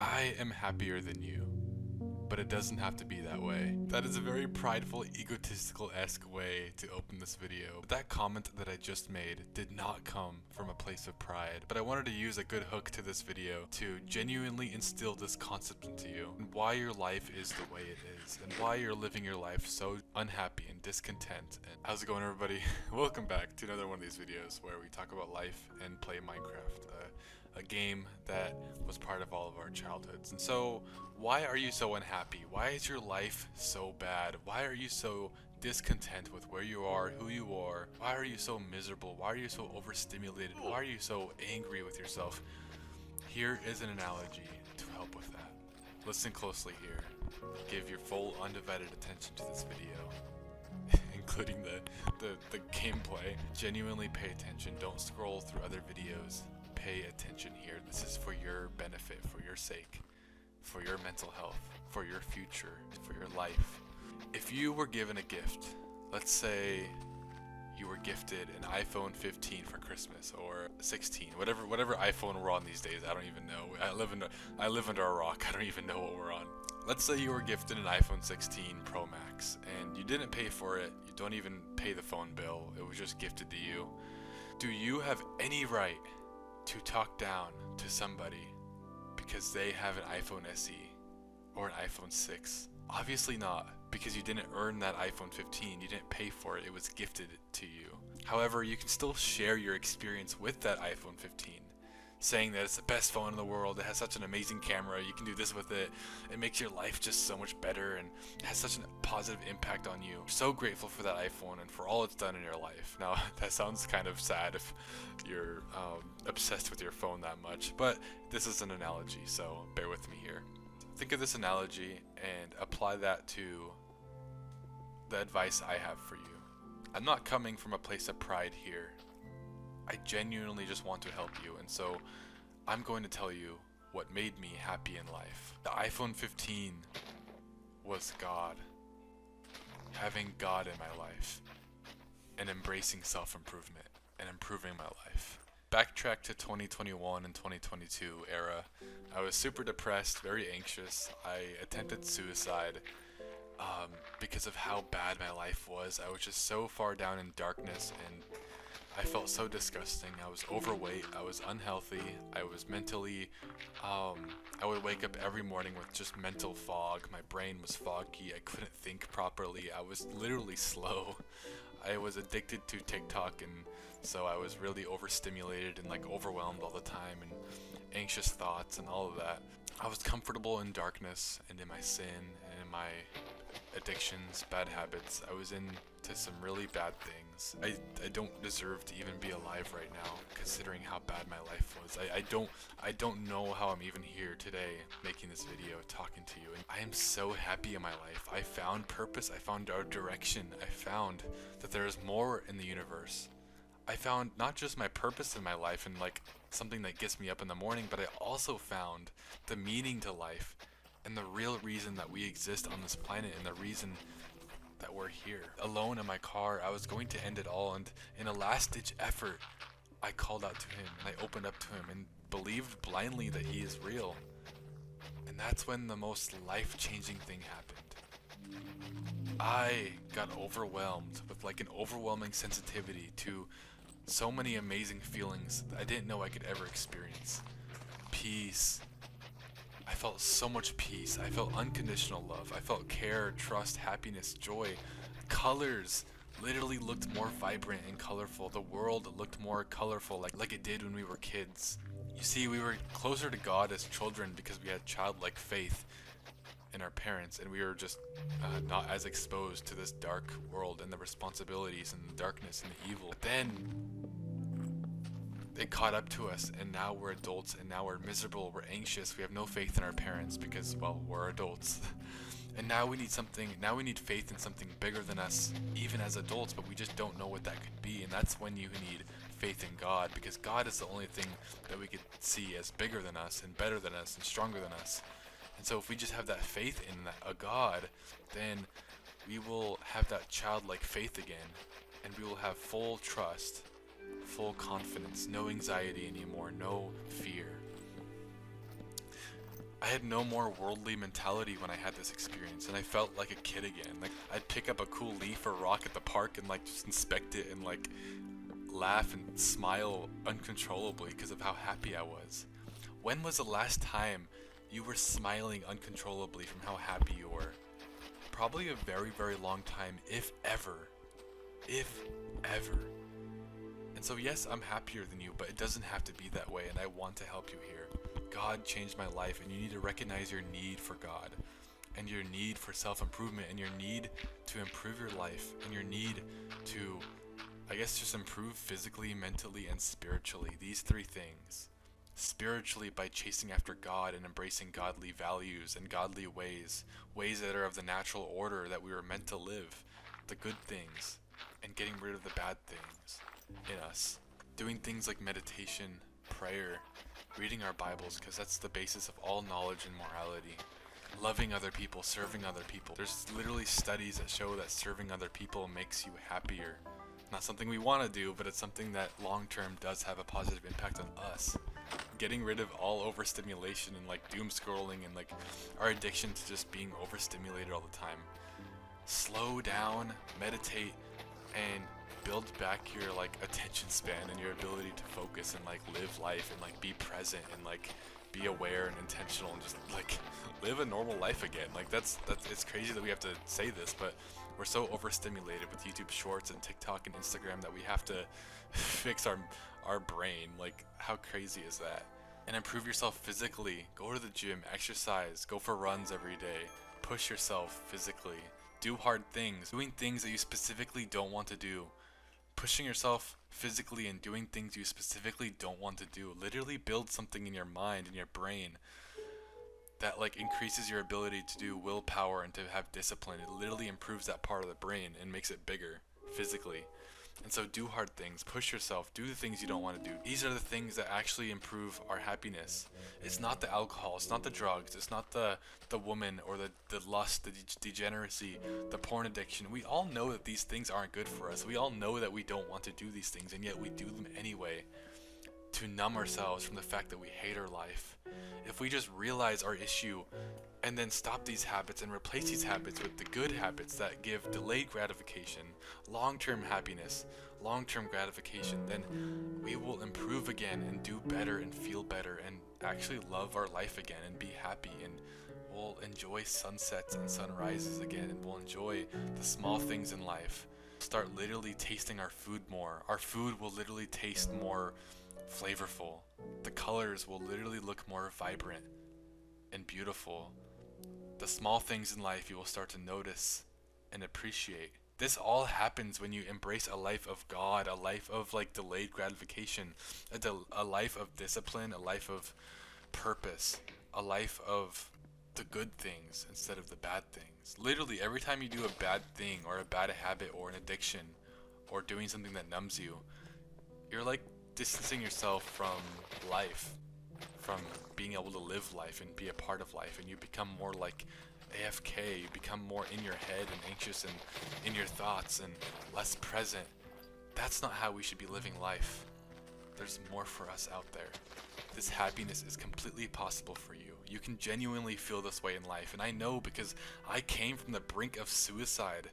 I am happier than you, but it doesn't have to be that way. That is a very prideful, egotistical-esque way to open this video. But that comment that I just made did not come from a place of pride, but I wanted to use a good hook to this video to genuinely instill this concept into you, and why your life is the way it is, and why you're living your life so unhappy and discontent. And how's it going, everybody? Welcome back to another one of these videos where we talk about life and play Minecraft, a game that was part of all of our childhoods. And so, why are you so unhappy? Why is your life so bad? Why are you so discontent with where you are, who you are? Why are you so miserable? Why are you so overstimulated? Why are you so angry with yourself? Here is an analogy to help with that. Listen closely here. Give your full undivided attention to this video, including the gameplay. Genuinely pay attention. Don't scroll through other videos. Pay attention here. This is for your benefit, for your sake, for your mental health, for your future, for your life. If you were given a gift, let's say you were gifted an iPhone 15 for Christmas, or 16, whatever iPhone we're on these days, I don't even know. I live under a rock. I don't even know what we're on. Let's say you were gifted an iPhone 16 Pro Max and you didn't pay for it. You don't even pay the phone bill. It was just gifted to you. Do you have any right to talk down to somebody because they have an iPhone SE or an iPhone 6? Obviously not, because you didn't earn that iPhone 15, you didn't pay for it, it was gifted to you. However, you can still share your experience with that iPhone 15, saying that it's the best phone in the world, it has such an amazing camera, you can do this with it, it makes your life just so much better and has such a positive impact on you. So grateful for that iPhone and for all it's done in your life. Now, that sounds kind of sad if you're obsessed with your phone that much, but this is an analogy, so bear with me here. Think of this analogy and apply that to the advice I have for you. I'm not coming from a place of pride here. I genuinely just want to help you, and so I'm going to tell you what made me happy in life. The iPhone 15 was God. Having God in my life and embracing self-improvement and improving my life. Backtrack to 2021 and 2022 era. I was super depressed, very anxious. I attempted suicide because of how bad my life was. I was just so far down in darkness and I felt so disgusting. I was overweight, I was unhealthy, I was mentally, I would wake up every morning with just mental fog. My brain was foggy, I couldn't think properly, I was literally slow. I was addicted to TikTok, and so I was really overstimulated and like overwhelmed all the time and anxious thoughts and all of that. I was comfortable in darkness and in my sin and in my addictions, bad habits. I was into some really bad things. I don't deserve to even be alive right now, considering how bad my life was. I don't know how I'm even here today making this video, talking to you. And I am so happy in my life. I found purpose, I found our direction, I found that there is more in the universe. I found not just my purpose in my life and like something that gets me up in the morning, but I also found the meaning to life and the real reason that we exist on this planet and the reason that we're here. Alone in my car, I was going to end it all, and in a last-ditch effort, I called out to him and I opened up to him and believed blindly that he is real. And that's when the most life-changing thing happened. I got overwhelmed with like an overwhelming sensitivity to so many amazing feelings that I didn't know I could ever experience. Peace. I felt so much peace. I felt unconditional love. I felt care, trust, happiness, joy. Colors literally looked more vibrant and colorful. The world looked more colorful like it did when we were kids. You see, we were closer to God as children because we had childlike faith in our parents, and we were just not as exposed to this dark world and the responsibilities and the darkness and the evil. But then it caught up to us, and now we're adults, and now we're miserable, we're anxious, we have no faith in our parents because, well, we're adults. And now we need faith in something bigger than us, even as adults, but we just don't know what that could be, and that's when you need faith in God, because God is the only thing that we could see as bigger than us, and better than us, and stronger than us. And so if we just have that faith in a God, then we will have that childlike faith again, and we will have full trust, full confidence, no anxiety anymore, no fear. I had no more worldly mentality when I had this experience, and I felt like a kid again. Like, I'd pick up a cool leaf or rock at the park and like just inspect it and like laugh and smile uncontrollably because of how happy I was. When was the last time you were smiling uncontrollably from how happy you were? Probably a very, very long time, if ever. If ever. And so yes, I'm happier than you, but it doesn't have to be that way, and I want to help you here. God changed my life, and you need to recognize your need for God, and your need for self-improvement, and your need to improve your life, and your need to, I guess, just improve physically, mentally, and spiritually. These three things. Spiritually, by chasing after God and embracing godly values and godly ways that are of the natural order that we were meant to live, the good things, and getting rid of the bad things in us. Doing things like meditation, prayer, reading our Bibles, because that's the basis of all knowledge and morality. Loving other people, serving other people. There's literally studies that show that serving other people makes you happier. Not something we want to do, but it's something that long term does have a positive impact on us. Getting rid of all overstimulation and like doom scrolling and like our addiction to just being overstimulated all the time. Slow down, meditate, and build back your like attention span and your ability to focus and like live life and like be present and like be aware and intentional and just like live a normal life again. Like that's it's crazy that we have to say this, but we're so overstimulated with YouTube Shorts and TikTok and Instagram that we have to fix our brain. Like, how crazy is that? And improve yourself physically. Go to the gym, exercise, go for runs every day. Push yourself physically. Do hard things. Doing things that you specifically don't want to do. Pushing yourself physically and doing things you specifically don't want to do. Literally build something in your mind and your brain that like increases your ability to do willpower and to have discipline. It literally improves that part of the brain and makes it bigger physically. And so do hard things, push yourself, do the things you don't want to do. These are the things that actually improve our happiness. It's not the alcohol, it's not the drugs, it's not the woman or the lust, the degeneracy, the porn addiction. We all know that these things aren't good for us. We all know that we don't want to do these things, and yet we do them anyway to numb ourselves from the fact that we hate our life. If we just realize our issue and then stop these habits and replace these habits with the good habits that give delayed gratification, long-term happiness, long-term gratification, then we will improve again and do better and feel better and actually love our life again and be happy, and we'll enjoy sunsets and sunrises again, and we'll enjoy the small things in life. Start literally tasting our food more. Our food will literally taste more flavorful. The colors will literally look more vibrant and beautiful. The small things in life you will start to notice and appreciate. This all happens when you embrace a life of God, a life of like delayed gratification, a life of discipline, a life of purpose, a life of the good things instead of the bad things. Literally every time you do a bad thing or a bad habit or an addiction or doing something that numbs you, you're like distancing yourself from life, from being able to live life and be a part of life, and you become more like AFK, you become more in your head and anxious and in your thoughts and less present. That's not how we should be living life. There's more for us out there. This happiness is completely possible for you. You can genuinely feel this way in life, and I know because I came from the brink of suicide,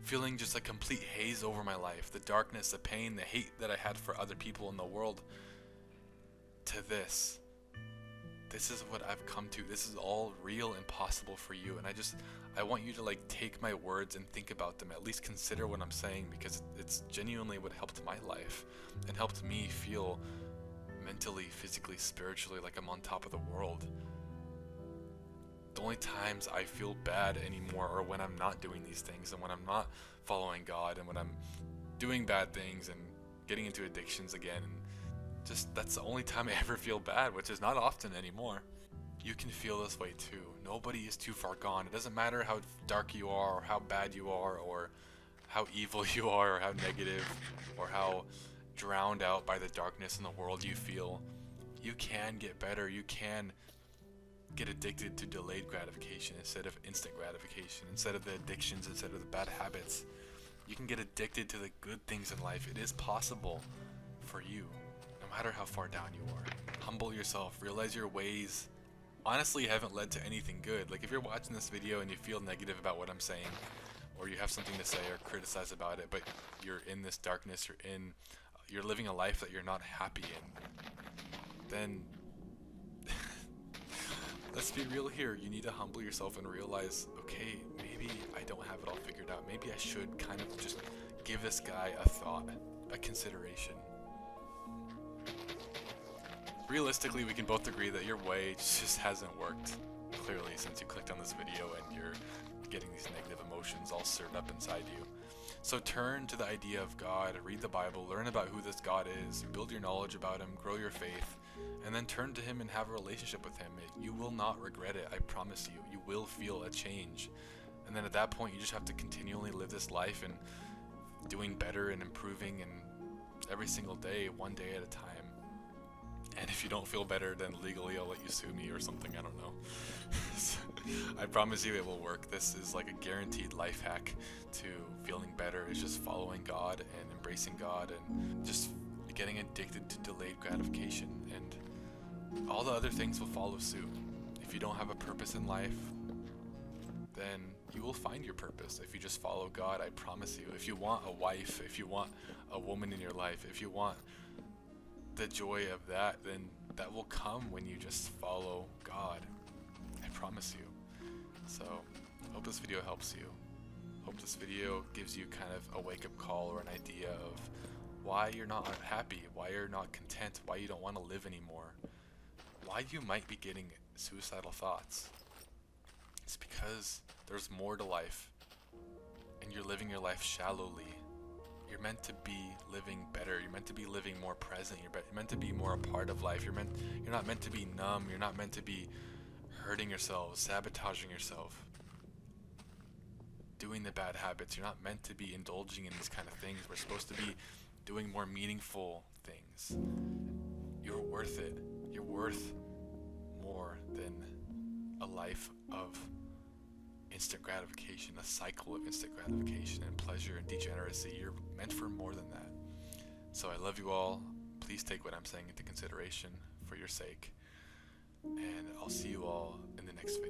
feeling just a complete haze over my life, the darkness, the pain, the hate that I had for other people in the world, to this. This is what I've come to. This is all real and possible for you, and I want you to like take my words and think about them, at least consider what I'm saying, because it's genuinely what helped my life and helped me feel mentally, physically, spiritually like I'm on top of the world. The only times I feel bad anymore are when I'm not doing these things, and when I'm not following God, and when I'm doing bad things and getting into addictions again. And just that's the only time I ever feel bad, which is not often anymore. You can feel this way too. Nobody is too far gone. It doesn't matter how dark you are, or how bad you are, or how evil you are, or how negative, or how drowned out by the darkness in the world you feel. You can get better. You can get addicted to delayed gratification instead of instant gratification, instead of the addictions, instead of the bad habits. You can get addicted to the good things in life. It is possible for you, no matter how far down you are. Humble yourself, realize your ways, honestly haven't led to anything good. Like if you're watching this video and you feel negative about what I'm saying, or you have something to say or criticize about it, but you're in this darkness, you're living a life that you're not happy in, then let's be real here. You need to humble yourself and realize, okay, maybe I don't have it all figured out. Maybe I should kind of just give this guy a thought, a consideration. Realistically, we can both agree that your way just hasn't worked, clearly, since you clicked on this video and you're getting these negative emotions all stirred up inside you. So turn to the idea of God, read the Bible, learn about who this God is, build your knowledge about him, grow your faith, and then turn to him and have a relationship with him. You will not regret it, I promise you. You will feel a change. And then at that point, you just have to continually live this life and doing better and improving, and every single day, one day at a time. And if you don't feel better, then legally I'll let you sue me or something, I don't know. I promise you it will work. This is like a guaranteed life hack to feeling better. It's just following God and embracing God and just getting addicted to delayed gratification, and all the other things will follow suit. If you don't have a purpose in life, then you will find your purpose if you just follow God, I promise you. If you want a wife, if you want a woman in your life, if you want the joy of that, then that will come when you just follow God. I promise you. So, hope this video helps you. Hope this video gives you kind of a wake-up call or an idea of why you're not happy, why you're not content, why you don't want to live anymore, why you might be getting suicidal thoughts. It's because there's more to life, and you're living your life shallowly. You're meant to be living better. You're meant to be living more present. You're meant to be more a part of life. You're not meant to be numb. You're not meant to be hurting yourself, sabotaging yourself, doing the bad habits. You're not meant to be indulging in these kind of things. We're supposed to be doing more meaningful things. You're worth it. You're worth more than a life of instant gratification, a cycle of instant gratification and pleasure and degeneracy. You're meant for more than that. So I love you all. Please take what I'm saying into consideration for your sake. And I'll see you all in the next video.